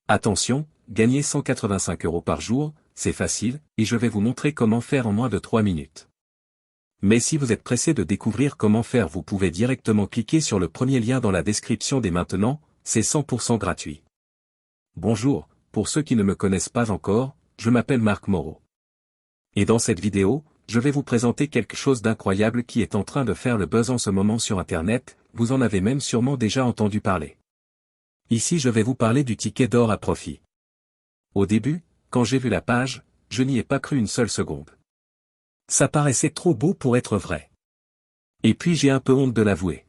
Attention, gagner 185 € par jour, c'est facile, et je vais vous montrer comment faire en moins de 3 minutes. Mais si vous êtes pressé de découvrir comment faire, vous pouvez directement cliquer sur le premier lien dans la description dès maintenant, c'est 100% gratuit. Bonjour, pour ceux qui ne me connaissent pas encore, je m'appelle Marc Moreau. Et dans cette vidéo, je vais vous présenter quelque chose d'incroyable qui est en train de faire le buzz en ce moment sur Internet, vous en avez même sûrement déjà entendu parler. Ici je vais vous parler du ticket d'or à profit. Au début, quand j'ai vu la page, je n'y ai pas cru une seule seconde. Ça paraissait trop beau pour être vrai. Et puis j'ai un peu honte de l'avouer.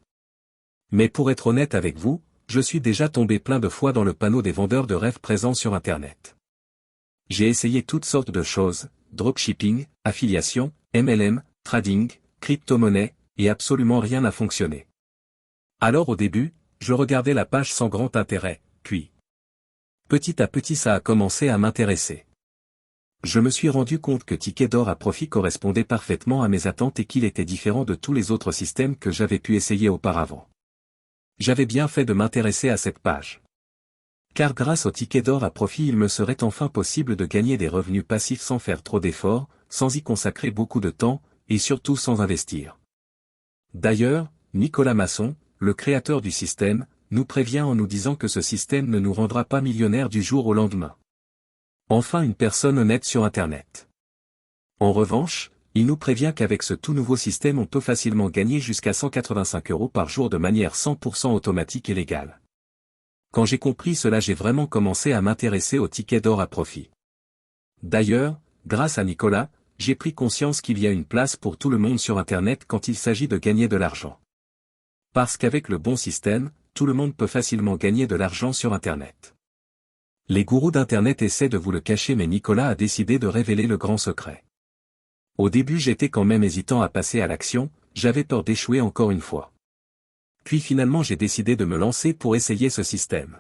Mais pour être honnête avec vous, je suis déjà tombé plein de fois dans le panneau des vendeurs de rêves présents sur Internet. J'ai essayé toutes sortes de choses, dropshipping, affiliation, MLM, trading, crypto-monnaie, et absolument rien n'a fonctionné. Alors au début, je regardais la page sans grand intérêt, puis petit à petit ça a commencé à m'intéresser. Je me suis rendu compte que Ticket d'or à profit correspondait parfaitement à mes attentes et qu'il était différent de tous les autres systèmes que j'avais pu essayer auparavant. J'avais bien fait de m'intéresser à cette page. Car grâce au ticket d'or à profit il me serait enfin possible de gagner des revenus passifs sans faire trop d'efforts, sans y consacrer beaucoup de temps, et surtout sans investir. D'ailleurs, Nicolas Masson, le créateur du système, nous prévient en nous disant que ce système ne nous rendra pas millionnaires du jour au lendemain. Enfin une personne honnête sur Internet. En revanche, il nous prévient qu'avec ce tout nouveau système on peut facilement gagner jusqu'à 185 € par jour de manière 100% automatique et légale. Quand j'ai compris cela, j'ai vraiment commencé à m'intéresser au ticket d'or à profit. D'ailleurs, grâce à Nicolas, j'ai pris conscience qu'il y a une place pour tout le monde sur Internet quand il s'agit de gagner de l'argent. Parce qu'avec le bon système, tout le monde peut facilement gagner de l'argent sur Internet. Les gourous d'Internet essaient de vous le cacher, mais Nicolas a décidé de révéler le grand secret. Au début j'étais quand même hésitant à passer à l'action, j'avais peur d'échouer encore une fois. Puis finalement j'ai décidé de me lancer pour essayer ce système.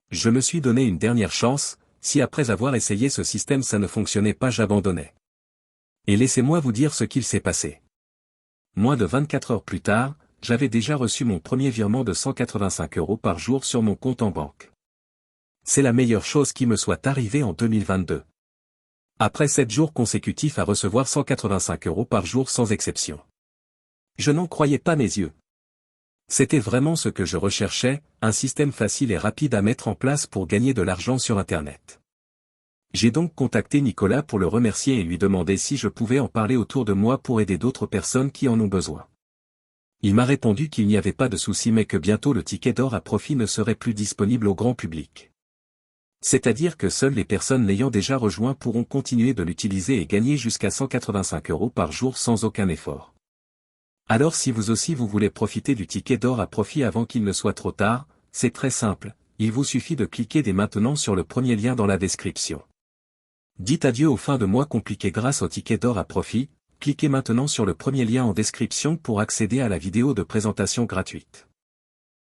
Je me suis donné une dernière chance, si après avoir essayé ce système ça ne fonctionnait pas j'abandonnais. Et laissez-moi vous dire ce qu'il s'est passé. Moins de 24 heures plus tard, j'avais déjà reçu mon premier virement de 185 € par jour sur mon compte en banque. C'est la meilleure chose qui me soit arrivée en 2022. Après 7 jours consécutifs à recevoir 185 € par jour sans exception. Je n'en croyais pas mes yeux. C'était vraiment ce que je recherchais, un système facile et rapide à mettre en place pour gagner de l'argent sur Internet. J'ai donc contacté Nicolas pour le remercier et lui demander si je pouvais en parler autour de moi pour aider d'autres personnes qui en ont besoin. Il m'a répondu qu'il n'y avait pas de souci mais que bientôt le ticket d'or à profit ne serait plus disponible au grand public. C'est-à-dire que seules les personnes l'ayant déjà rejoint pourront continuer de l'utiliser et gagner jusqu'à 185 € par jour sans aucun effort. Alors si vous aussi vous voulez profiter du ticket d'or à profit avant qu'il ne soit trop tard, c'est très simple, il vous suffit de cliquer dès maintenant sur le premier lien dans la description. Dites adieu aux fins de mois compliquées grâce au ticket d'or à profit, cliquez maintenant sur le premier lien en description pour accéder à la vidéo de présentation gratuite.